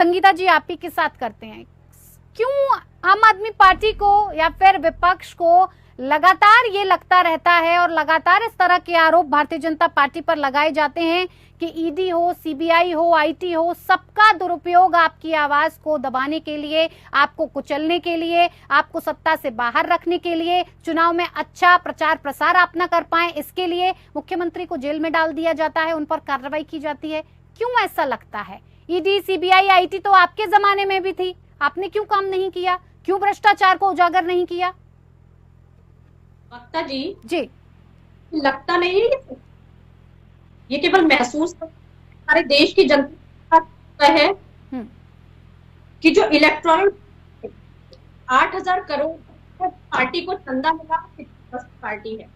संगीता जी आप ही के साथ करते हैं, क्यों आम आदमी पार्टी को या फिर विपक्ष को लगातार ये लगता रहता है और लगातार इस तरह के आरोप भारतीय जनता पार्टी पर लगाए जाते हैं कि ईडी हो, सीबीआई हो, आईटी हो, सबका दुरुपयोग आपकी आवाज को दबाने के लिए, आपको कुचलने के लिए, आपको सत्ता से बाहर रखने के लिए, चुनाव में अच्छा प्रचार प्रसार आप न कर पाए इसके लिए मुख्यमंत्री को जेल में डाल दिया जाता है, उन पर कार्रवाई की जाती है। क्यों ऐसा लगता है? ईडी, सीबीआई, आईटी तो आपके जमाने में भी थी, आपने क्यों काम नहीं किया? क्यों भ्रष्टाचार को उजागर नहीं किया? वक्ता जी लगता नहीं है, ये केवल महसूस हमारे देश की जनता है कि जो इलेक्ट्रॉनिक 8,000 करोड़ पार्टी को चंदा मिला, पार्टी है।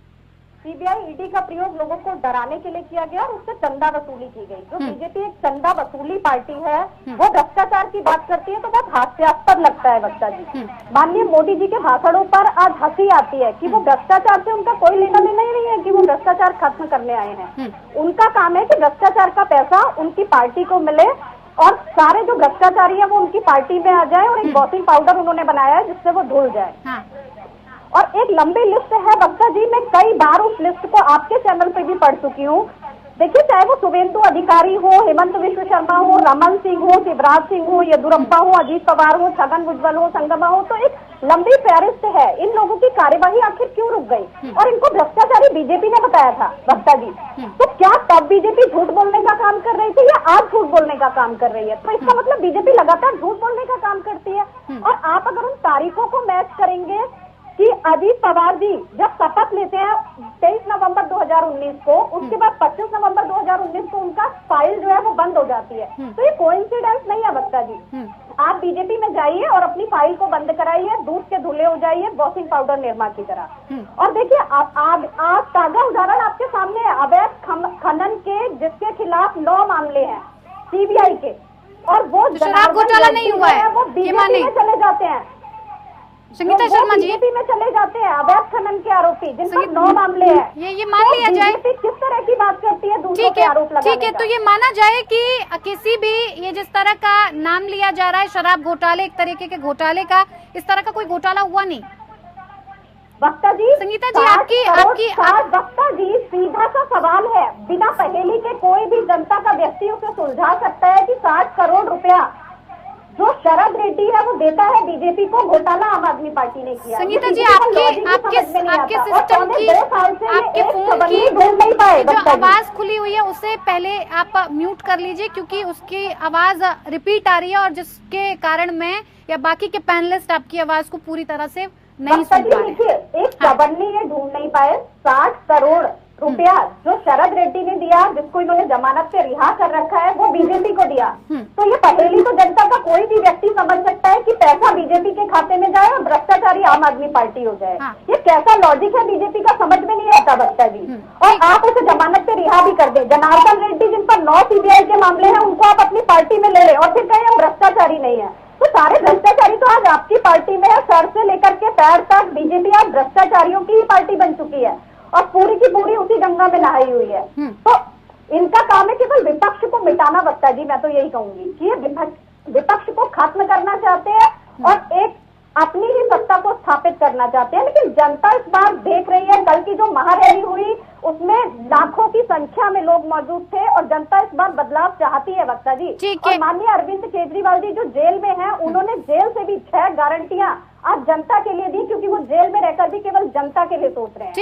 सीबीआई ईडी का प्रयोग लोगों को डराने के लिए किया गया और उससे चंदा वसूली की गई। जो बीजेपी एक चंदा वसूली पार्टी है, वो भ्रष्टाचार की बात करती है तो बहुत हास्यास्पद लगता है वक्ता जी। माननीय मोदी जी के भाषणों पर आज हंसी आती है कि वो भ्रष्टाचार से उनका कोई लेना देना ही नहीं है, कि वो भ्रष्टाचार खत्म करने आए हैं। उनका काम है कि भ्रष्टाचार का पैसा उनकी पार्टी को मिले और सारे जो भ्रष्टाचारी है वो उनकी पार्टी में आ जाए, और एक वॉशिंग पाउडर उन्होंने बनाया है जिससे वो धुल जाए। और एक लंबी लिस्ट है वक्ता जी, मैं कई बार उस लिस्ट को आपके चैनल पे भी पढ़ चुकी हूँ। देखिए, चाहे वो शुभेंदु अधिकारी हो, हेमंत विश्व शर्मा हो, रमन सिंह हो, शिवराज सिंह हो, येदियुरप्पा हो, अजीत पवार हो, छगन भुजबल हो, संगमा हो, तो एक लंबी फहरिस्त है। इन लोगों की कार्यवाही आखिर क्यों रुक गई? और इनको भ्रष्टाचारी बीजेपी ने बताया था वक्ता जी, तो क्या तब बीजेपी झूठ बोलने का काम कर रही थी या आज झूठ बोलने का काम कर रही है? तो इसका मतलब बीजेपी लगातार झूठ बोलने का काम करती है। और आप अगर उन तारीखों को मैच करेंगे कि अजीत पवार जी जब शपथ लेते हैं 23 नवंबर 2019 को, उसके बाद 25 नवंबर 2019 को उनका फाइल जो है वो बंद हो जाती है। तो ये कोइंसिडेंस नहीं है वक्ता जी। आप बीजेपी में जाइए और अपनी फाइल को बंद कराइए, दूध के धुले हो जाइए, वॉशिंग पाउडर निर्मा की तरह। और देखिए, आज ताजा उदाहरण आपके सामने है, अवैध खनन के जिसके खिलाफ 9 मामले हैं सीबीआई के, और वो शराब घोटाला नहीं हुआ है, वो बीजेपी में चले जाते हैं। संगीता शर्मा जी बीजेपी में चले जाते हैं अवैध खनन के आरोपी, जिन पर 9 मामले हैं। ये मान लिया जाए, किस तरह की बात करती है दूसरों पे आरोप लगाने का? ठीक है, तो ये माना जाए कि किसी भी ये जिस तरह का नाम लिया जा रहा है शराब घोटाले, एक तरीके के घोटाले का, इस तरह का कोई घोटाला हुआ नहीं वक्ता जी। संगीता जी आपकी वक्ता जी, सीधा सा सवाल है, बिना पहेली के कोई भी जनता का व्यक्ति उसे सुलझा सकता है कि 60 करोड़ रुपया जो शरद रेड्डी है वो देता है बीजेपी को, घोटाला आम आदमी पार्टी ने किया। संगीता जी आपके सिस्टम की, आपके फोन की जो आवाज खुली हुई है उसे पहले आप म्यूट कर लीजिए, क्योंकि उसकी आवाज रिपीट आ रही है और जिसके कारण मैं या बाकी के पैनलिस्ट आपकी आवाज को पूरी तरह से नहीं सुन पा रहे। एक चबन्नी ये ढूंढ नहीं पाए 60 करोड़ रुपया जो शरद रेड्डी ने दिया, जिसको इन्होंने जमानत पे रिहा कर रखा है, वो बीजेपी को दिया। तो ये पहेली तो जनता का कोई भी व्यक्ति समझ सकता है कि पैसा बीजेपी के खाते में जाए और भ्रष्टाचारी आम आदमी पार्टी हो जाए। ये कैसा लॉजिक है बीजेपी का, समझ में नहीं आता वक्ता जी। और आप उसे जमानत पे रिहा भी कर दे। जनार्दन रेड्डी जिन पर 9 सीबीआई के मामले हैं, उनको आप अपनी पार्टी में ले लें और फिर कहें हम भ्रष्टाचारी नहीं है। तो सारे भ्रष्टाचारी तो आज आपकी पार्टी में है, सर से लेकर के पैर तक बीजेपी आज भ्रष्टाचारियों की ही पार्टी बन चुकी है और पूरी की पूरी उसी गंगा में नहाई हुई है। तो इनका काम है केवल विपक्ष को मिटाना वक्ता जी। मैं तो यही कहूंगी कि ये विपक्ष को खत्म करना चाहते हैं और एक अपनी ही सत्ता को स्थापित करना चाहते हैं। लेकिन जनता इस बार देख रही है, कल की जो महारैली हुई उसमें लाखों की संख्या में लोग मौजूद थे और जनता इस बार बदलाव चाहती है वक्ता जी। और माननीय अरविंद केजरीवाल जी जो जेल में हैं, उन्होंने जेल से भी 6 गारंटियां आज जनता के लिए दी, क्योंकि वो जेल में रहकर भी केवल जनता के लिए सोच रहे हैं।